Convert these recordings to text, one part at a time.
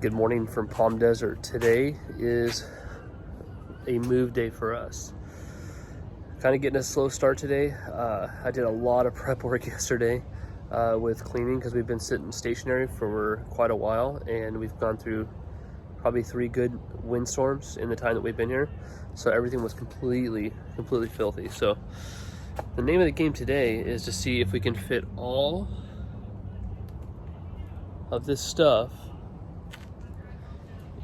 Good morning from Palm Desert. Today is a move day for us. Kind of getting a slow start today. I did a lot of prep work yesterday with cleaning because we've been sitting stationary for quite a while, and we've gone through probably 3 good windstorms in the time that we've been here. So everything was completely filthy. So the name of the game today is to see if we can fit all of this stuff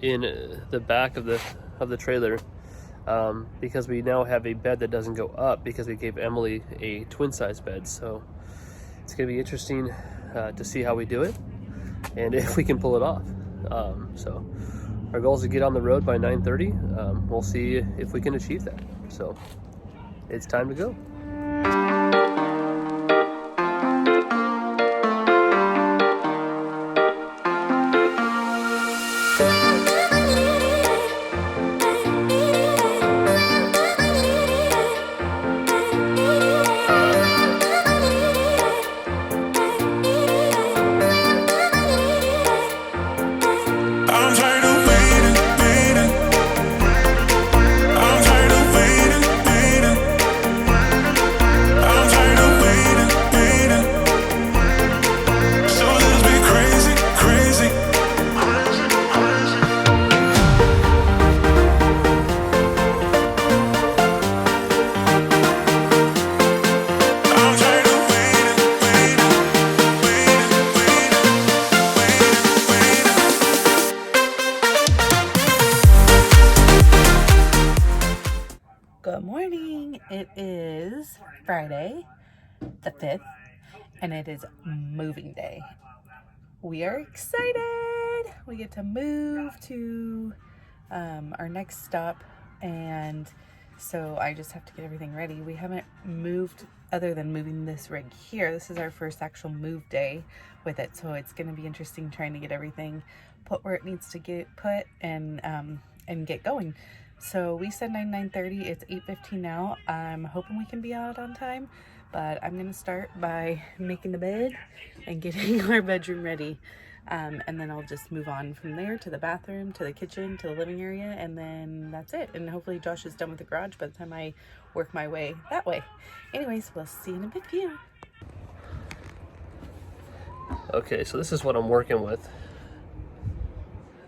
in the back of the trailer, because we now have a bed that doesn't go up because we gave Emily a twin size bed. So it's gonna be interesting to see how we do it and if we can pull it off. So our goal is to get on the road by 9:30. We'll see if we can achieve that. So it's time to go. Good morning. It is Friday the 5th and it is moving day. We are excited. We get to move to our next stop, and so I just have to get everything ready. We haven't moved other than moving this rig here. This is our first actual move day with it, so it's going to be interesting trying to get everything put where it needs to get put and get going. So we said 9:30. It's 8:15 now. I'm hoping we can be out on time, but I'm gonna start by making the bed and getting our bedroom ready, and then I'll just move on from there to the bathroom, to the kitchen, to the living area, and then that's it. And hopefully Josh is done with the garage by the time I work my way that way. Anyways, we'll see you in a bit. Okay, so this is what I'm working with.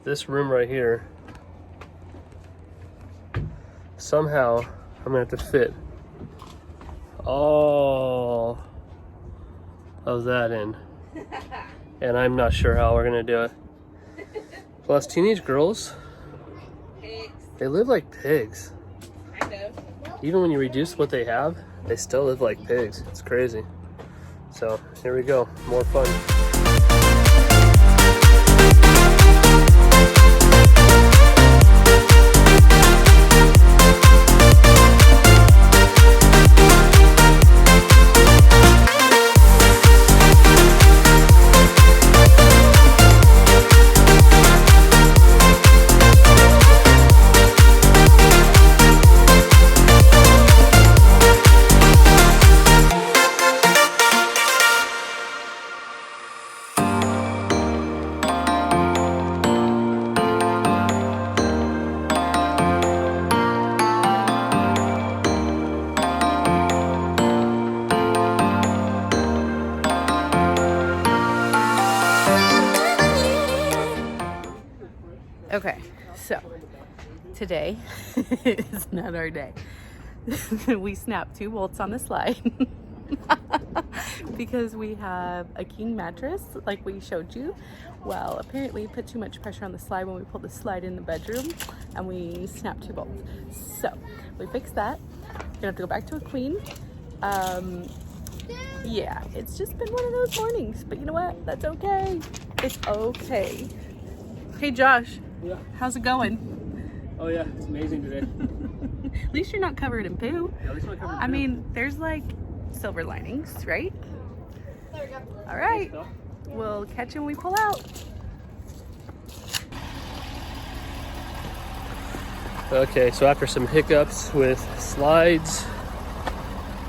This room right here, somehow I'm gonna have to fit all of that in, and I'm not sure how we're gonna do it. Plus, teenage girls, they live like pigs. Kind of. Even when you reduce what they have, they still live like pigs. It's crazy. So here we go, more fun. Okay, so today is not our day. We snapped 2 bolts on the slide because we have a king mattress like we showed you. Well, apparently put too much pressure on the slide when we pulled the slide in the bedroom, and we snapped 2 bolts. So we fixed that. We're gonna have to go back to a queen. Yeah, it's just been one of those mornings, but you know what? That's okay. It's okay. Hey Josh. Yeah. How's it going? Oh yeah, it's amazing today. At least you're not covered in poo. Yeah, at least I'm not covered in I poo. mean, there's like silver linings, right? There we go. All right. We'll catch you when we pull out. Okay, so after some hiccups with slides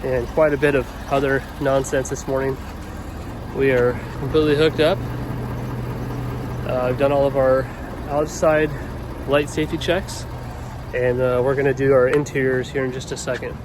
and quite a bit of other nonsense this morning, we are completely hooked up. I've done all of our outside light safety checks, and we're gonna do our interiors here in just a second.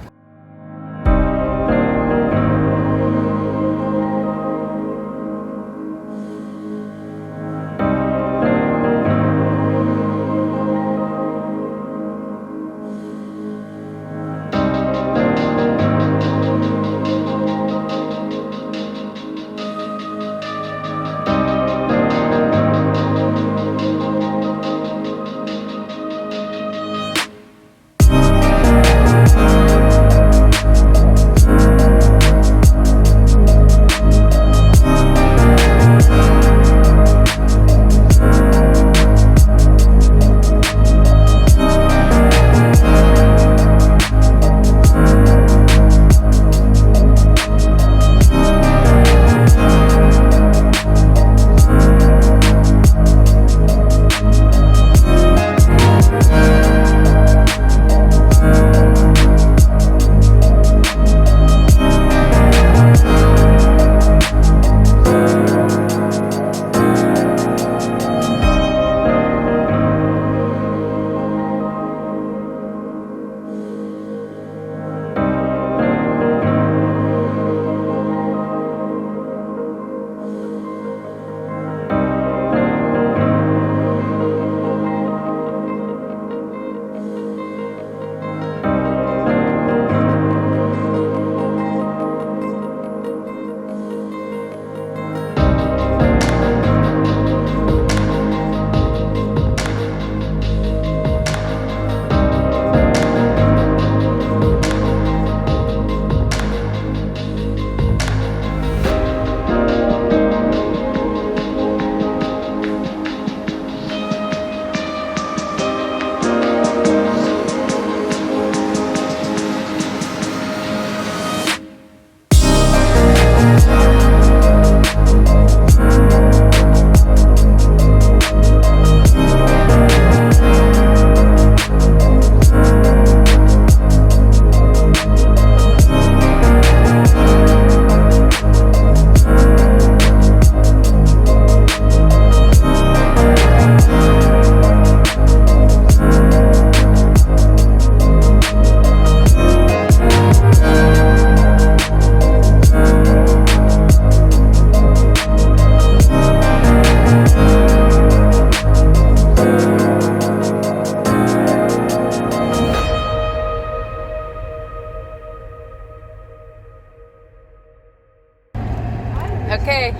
Okay,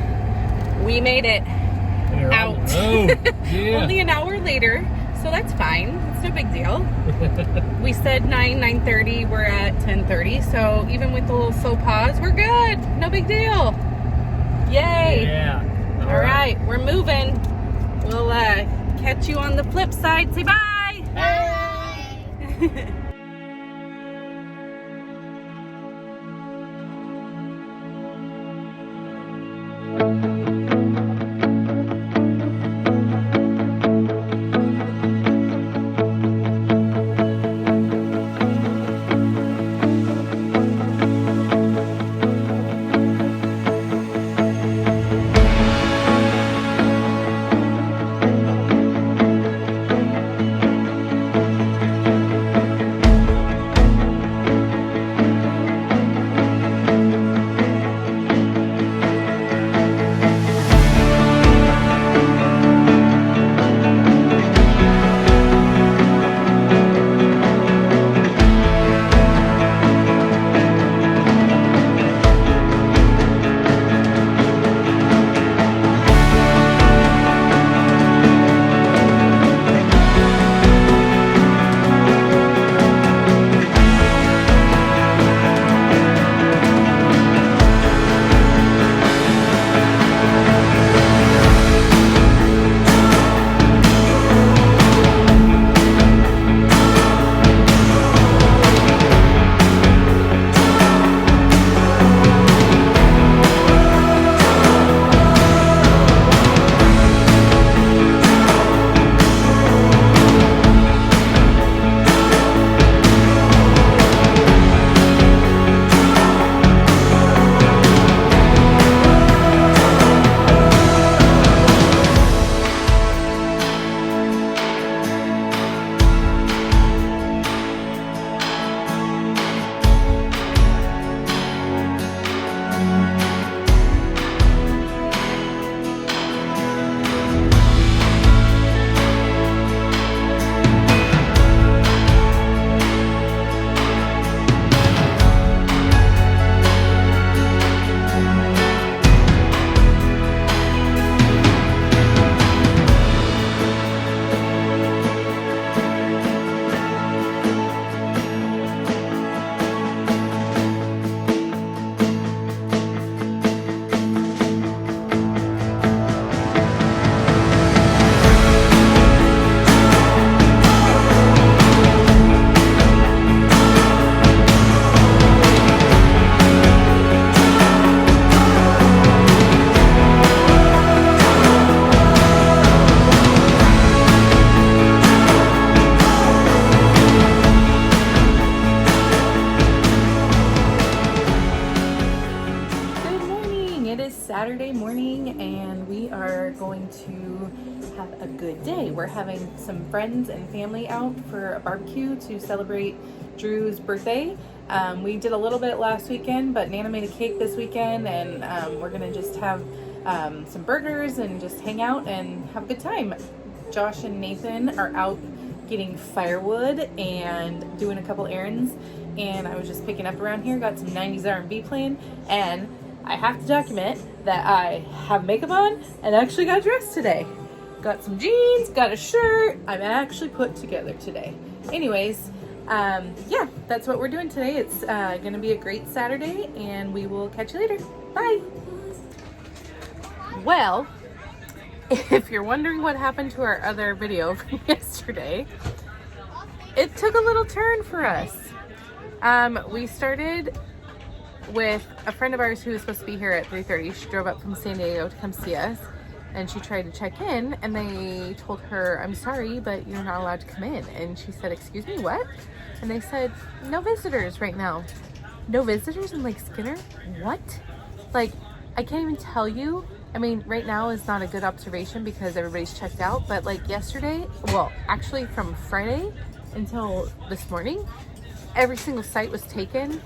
we made it out. Oh, yeah. Only an hour later, so that's fine. It's no big deal. We said 9:30. We're at 10:30, so even with the little faux pause, we're good. No big deal. Yay! Yeah. All right, we're moving. We'll catch you on the flip side. Say bye. Bye. and we are going to have a good day. We're having some friends and family out for a barbecue to celebrate Drew's birthday. We did a little bit last weekend, but Nana made a cake this weekend, and we're gonna just have some burgers and just hang out and have a good time. Josh and Nathan are out getting firewood and doing a couple errands, and I was just picking up around here, got some 90s R&B playing, and I have to document that I have makeup on and actually got dressed today. Got some jeans, got a shirt. I'm actually put together today. Anyways, yeah, that's what we're doing today. It's gonna be a great Saturday, and we will catch you later. Bye. Well, if you're wondering what happened to our other video from yesterday, it took a little turn for us. We started with a friend of ours who was supposed to be here at 3:30. She drove up from San Diego to come see us, and she tried to check in, and they told her, "I'm sorry, but you're not allowed to come in." And she said, "Excuse me, what?" And they said, "No visitors right now." No visitors in Lake Skinner? What? Like, I can't even tell you. I mean, right now is not a good observation because everybody's checked out, but like yesterday, well, actually from Friday until this morning, every single site was taken.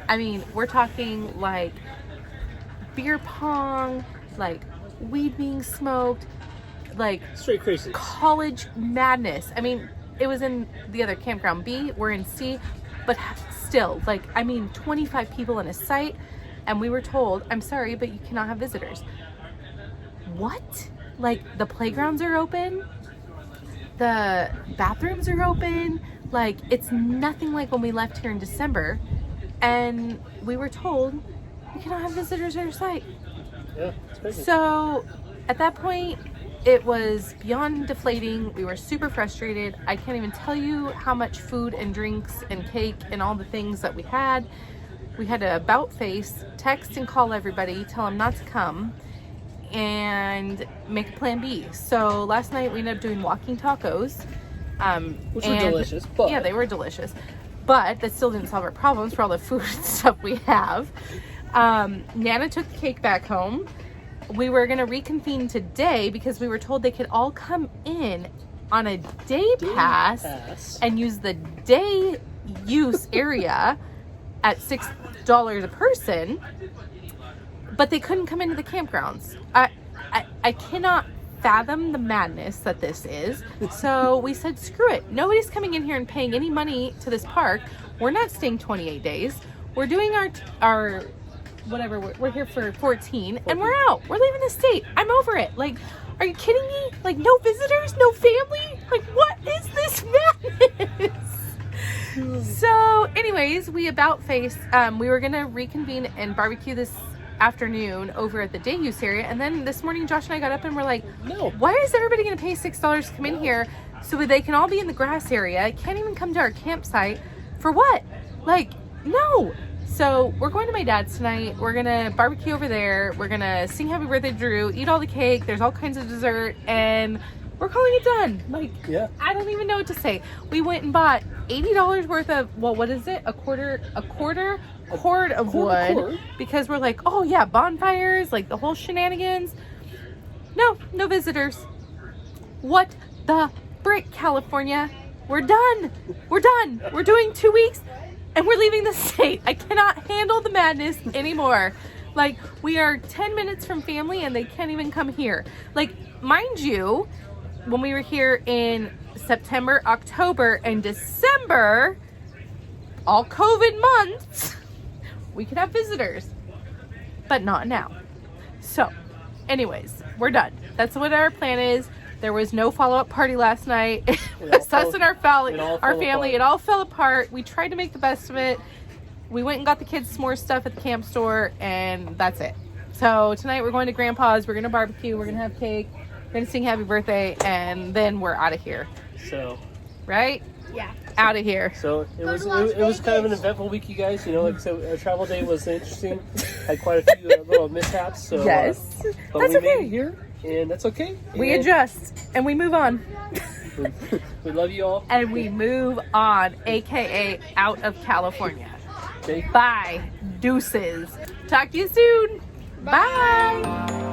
I mean, we're talking like beer pong, like weed being smoked, like Straight crazy. college madness. I mean, it was in the other campground B, we're in C, but still, like, I mean, 25 people in a site, and we were told, "I'm sorry, but you cannot have visitors." What? Like, the playgrounds are open, the bathrooms are open, like, it's nothing like when we left here in December, and we were told you cannot have visitors at your site. Yeah, it's crazy. So at that point, it was beyond deflating. We were super frustrated. I can't even tell you how much food and drinks and cake and all the things that we had. We had to about face, text and call everybody, tell them not to come, and make a plan B. So last night we ended up doing walking tacos. Which were delicious, but... Yeah, they were delicious. But that still didn't solve our problems for all the food and stuff we have. Nana took the cake back home. We were going to reconvene today because we were told they could all come in on a day pass and use the day use area at $6 a person, but they couldn't come into the campgrounds. I cannot fathom the madness that this is. So we said, screw it. Nobody's coming in here and paying any money to this park. We're not staying 28 days. We're doing our whatever, we're here for 14 and we're out. We're leaving the state. I'm over it. Like, are you kidding me? Like, no visitors, no family? Like, what is this madness? So anyways, we about faced, we were gonna reconvene and barbecue this afternoon over at the day use area, and then this morning Josh and I got up and we're like, no, why is everybody gonna pay $6 to come in here so they can all be in the grass area, can't even come to our campsite for what? Like, no. So we're going to my dad's tonight. We're gonna barbecue over there. We're gonna sing happy birthday Drew, eat all the cake, there's all kinds of dessert, and we're calling it done. Like, yeah, I don't even know what to say. We went and bought $80 worth of, well, what is it, a cord of wood, because we're like, oh yeah, bonfires, like the whole shenanigans. No visitors. What the frick, California? We're done. We're doing 2 weeks and we're leaving the state. I cannot handle the madness anymore. Like, we are 10 minutes from family and they can't even come here. Like, mind you, when we were here in September, October, and December, all COVID months, we could have visitors, but not now. So anyways, we're done. That's what our plan is. There was no follow-up party last night. Us and our family, it all fell apart. We tried to make the best of it. We went and got the kids s'more stuff at the camp store, and that's it. So tonight we're going to Grandpa's. We're gonna barbecue. We're gonna have cake. We're gonna sing happy birthday, and then we're out of here. So, right? Yeah. Out of here. So it was kind of an eventful week, you guys. You know, like, so our travel day was interesting. Had quite a few little mishaps. So yes, but that's we okay. made it here, and that's okay. We adjust and we move on. We love you all, and we move on, aka out of California. Okay. Bye. Deuces. Talk to you soon. Bye.